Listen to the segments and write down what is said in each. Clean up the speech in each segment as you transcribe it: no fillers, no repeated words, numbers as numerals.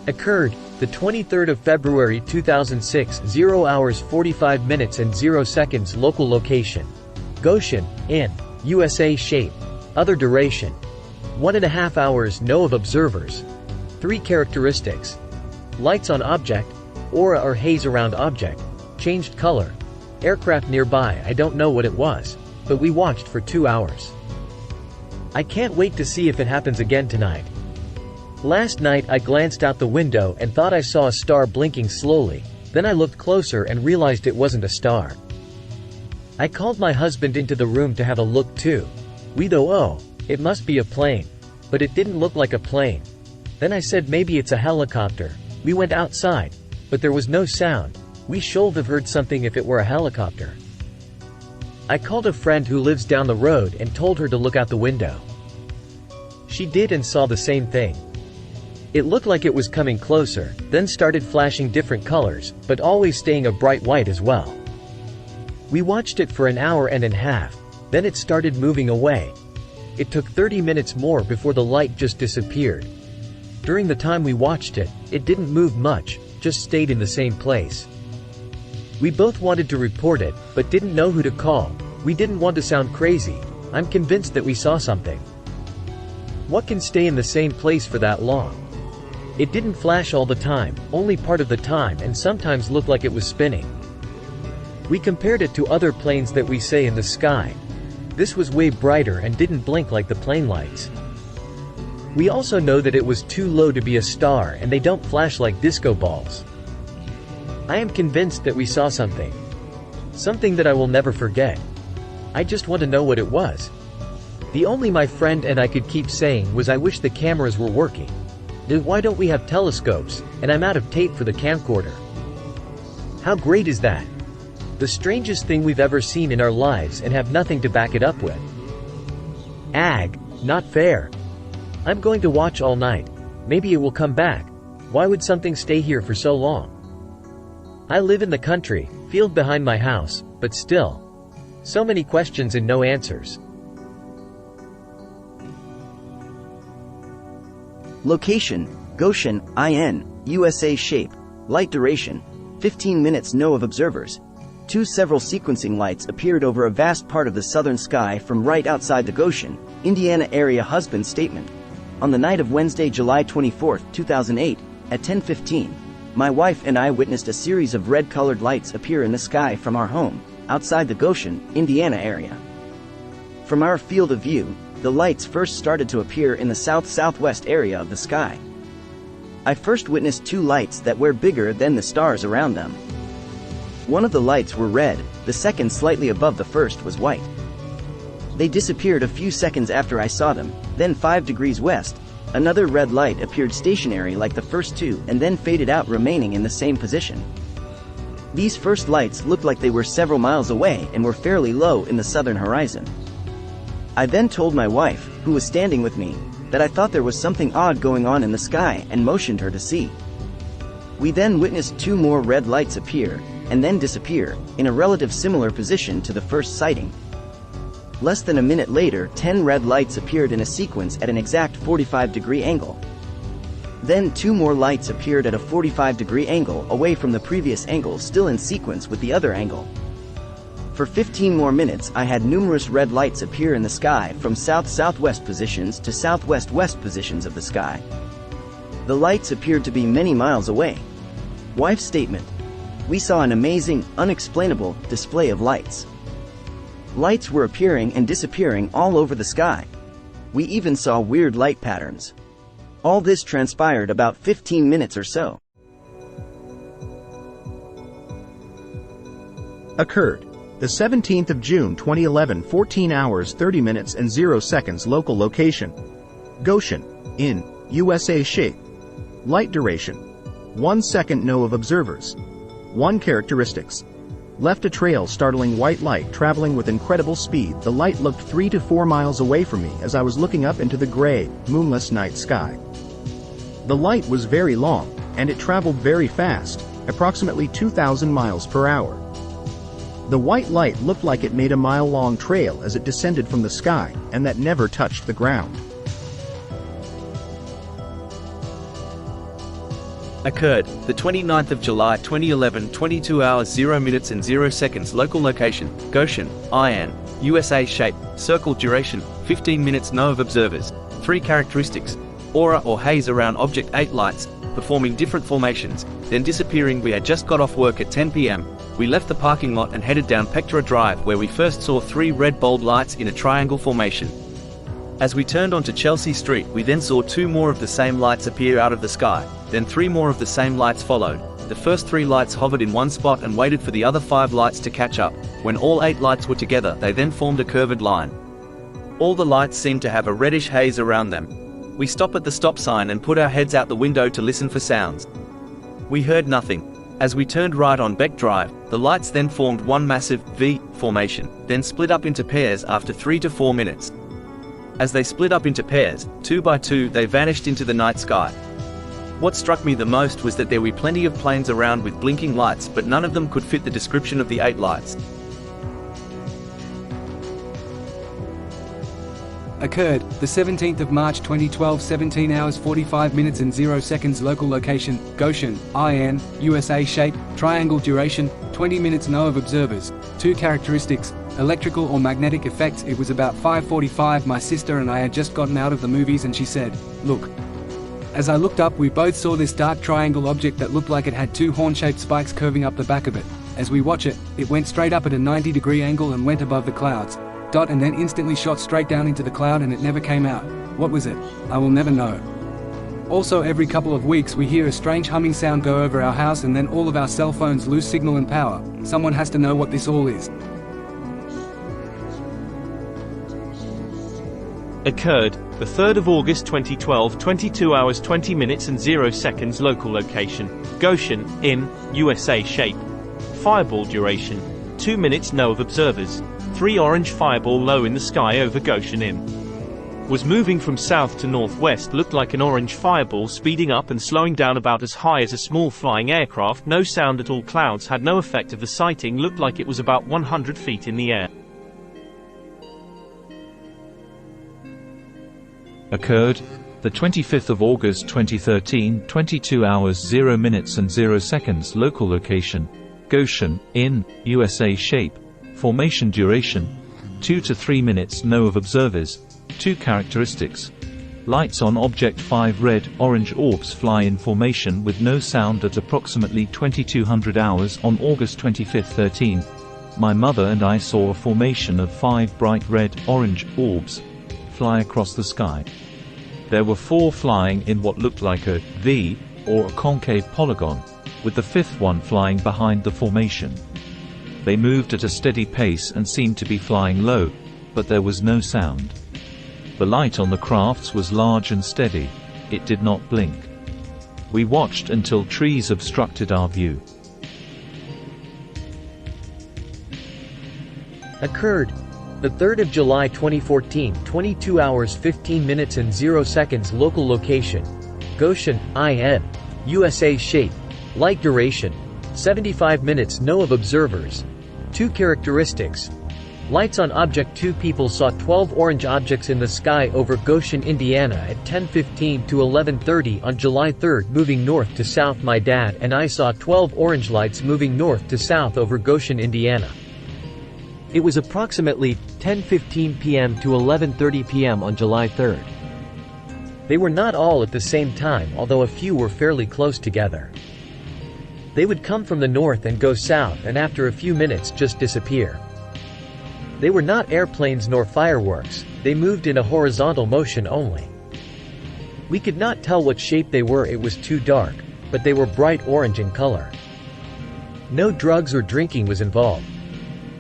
Occurred, the 23rd of February 2006, 0 hours 45 minutes and 0 seconds. Local location: Goshen, in USA. Shape: other duration: 1.5 hours. No of observers. 3 characteristics: lights on object, aura or haze around object, changed color, aircraft nearby. I don't know what it was, but we watched for 2 hours. I can't wait to see if it happens again tonight. Last night I glanced out the window and thought I saw a star blinking slowly, then I looked closer and realized it wasn't a star. I called my husband into the room to have a look too. We thought, oh, it must be a plane. But it didn't look like a plane. Then I said maybe it's a helicopter. We went outside, but there was no sound. We should have heard something if it were a helicopter. I called a friend who lives down the road and told her to look out the window. She did and saw the same thing. It looked like it was coming closer, then started flashing different colors, but always staying a bright white as well. We watched it for an hour and a half, then it started moving away. It took 30 minutes more before the light just disappeared. During the time we watched it, it didn't move much, just stayed in the same place. We both wanted to report it, but didn't know who to call. We didn't want to sound crazy. I'm convinced that we saw something. What can stay in the same place for that long? It didn't flash all the time, only part of the time, and sometimes looked like it was spinning. We compared it to other planes that we see in the sky. This was way brighter and didn't blink like the plane lights. We also know that it was too low to be a star and they don't flash like disco balls. I am convinced that we saw something. Something that I will never forget. I just want to know what it was. The only my friend and I could keep saying was I wish the cameras were working. Why don't we have telescopes, and I'm out of tape for the camcorder. How great is that? The strangest thing we've ever seen in our lives and have nothing to back it up with. Ag, not fair. I'm going to watch all night. Maybe it will come back. Why would something stay here for so long? I live in the country, field behind my house, but still. So many questions and no answers. Location: Goshen, IN, USA. Shape: light duration: 15 minutes. No of observers. 2 several sequencing lights appeared over a vast part of the southern sky from right outside the Goshen, Indiana area. Husband statement: on the night of Wednesday, July 24, 2008, at 10:15, my wife and I witnessed a series of red-colored lights appear in the sky from our home, outside the Goshen, Indiana area. From our field of view, the lights first started to appear in the south-southwest area of the sky. I first witnessed 2 lights that were bigger than the stars around them. One of the lights were red, the second slightly above the first was white. They disappeared a few seconds after I saw them. Then 5 degrees west, another red light appeared stationary like the first 2 and then faded out, remaining in the same position. These first lights looked like they were several miles away and were fairly low in the southern horizon. I then told my wife, who was standing with me, that I thought there was something odd going on in the sky and motioned her to see. We then witnessed 2 more red lights appear, and then disappear, in a relative similar position to the first sighting. Less than a minute later, 10 red lights appeared in a sequence at an exact 45-degree angle. Then 2 more lights appeared at a 45-degree angle away from the previous angle, still in sequence with the other angle. For 15 more minutes I had numerous red lights appear in the sky from south-southwest positions to southwest-west positions of the sky. The lights appeared to be many miles away. Wife's statement: we saw an amazing, unexplainable display of lights. Lights were appearing and disappearing all over the sky. We even saw weird light patterns. All this transpired about 15 minutes or so. Occurred the 17th of June 2011, 14 hours 30 minutes and 0 seconds. Local location: Goshen, in USA. Shape: light duration: 1 second. No of observers. 1 characteristics: left a trail startling white light traveling with incredible speed. The light looked 3 to 4 miles away from me as I was looking up into the gray, moonless night sky. The light was very long, and it traveled very fast, approximately 2,000 miles per hour. The white light looked like it made a mile-long trail as it descended from the sky, and that never touched the ground. Occurred, the 29th of July 2011, 22 hours 0 minutes and 0 seconds. Local location, Goshen, IN, USA. Shape, circle. Duration, 15 minutes. No of observers. 3 characteristics: aura or haze around object. 8 lights, performing different formations, then disappearing. We had just got off work at 10 p.m. We left the parking lot and headed down Pectora Drive, where we first saw 3 red bulb lights in a triangle formation. As we turned onto Chelsea Street, we then saw 2 more of the same lights appear out of the sky, then 3 more of the same lights followed. The first 3 lights hovered in one spot and waited for the other 5 lights to catch up. When all 8 lights were together, they then formed a curved line. All the lights seemed to have a reddish haze around them. We stopped at the stop sign and put our heads out the window to listen for sounds. We heard nothing. As we turned right on Beck Drive, the lights then formed one massive V formation, then split up into pairs after 3 to 4 minutes. As they split up into pairs, 2 by 2, they vanished into the night sky. What struck me the most was that there were plenty of planes around with blinking lights, but none of them could fit the description of the 8 lights. Occurred, the 17th of March 2012, 17 hours 45 minutes and 0 seconds. Local location, Goshen, IN, USA. Shape, triangle. Duration, 20 minutes. No of observers. 2 characteristics: electrical or magnetic effects. It was about 5:45. My sister and I had just gotten out of the movies and she said, "Look." As I looked up, we both saw this dark triangle object that looked like it had 2 horn-shaped spikes curving up the back of it. As we watch it, it went straight up at a 90-degree angle and went above the clouds. And then instantly shot straight down into the cloud, and it never came out. What was it? I will never know. Also, every couple of weeks we hear a strange humming sound go over our house, and then all of our cell phones lose signal and power. Someone has to know what this all is. Occurred, the 3rd of August 2012, 22 hours 20 minutes and 0 seconds. Local location, Goshen, IN, USA. Shape, fireball. Duration, 2 minutes. No of observers. 3 orange fireball low in the sky over Goshen. IN was moving from south to northwest. Looked like an orange fireball speeding up and slowing down about as high as a small flying aircraft. No sound at all. Clouds had no effect of the sighting. Looked like it was about 100 feet in the air. Occurred, the 25th of August 2013, 22 hours 0 minutes and 0 seconds. Local location, Goshen, IN, USA. Shape, formation. Duration, 2 to 3 minutes. No of observers. 2 characteristics: lights on object. 5 red-orange orbs fly in formation with no sound at approximately 2200 hours on August 25, 13. My mother and I saw a formation of 5 bright red-orange orbs fly across the sky. There were 4 flying in what looked like a V, or a concave polygon, with the 5th one flying behind the formation. They moved at a steady pace and seemed to be flying low, but there was no sound. The light on the crafts was large and steady. It did not blink. We watched until trees obstructed our view. Occurred, the 3rd of July 2014, 22 hours 15 minutes and 0 seconds. Local location, Goshen, IN, USA. Shape, light. Duration, 75 minutes. No of observers. 2 characteristics: lights on object. 2 people saw 12 orange objects in the sky over Goshen, Indiana at 10:15 to 11:30 on July 3rd moving north to south. My dad and I saw 12 orange lights moving north to south over Goshen, Indiana. It was approximately 10:15 p.m. to 11:30 p.m. on July 3rd. They were not all at the same time, although a few were fairly close together. They would come from the north and go south, and after a few minutes just disappear. They were not airplanes nor fireworks. They moved in a horizontal motion only. We could not tell what shape they were, it was too dark, but they were bright orange in color. No drugs or drinking was involved.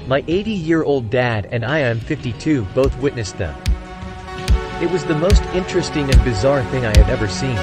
My 80-year-old dad and I am 52 both witnessed them. It was the most interesting and bizarre thing I had ever seen.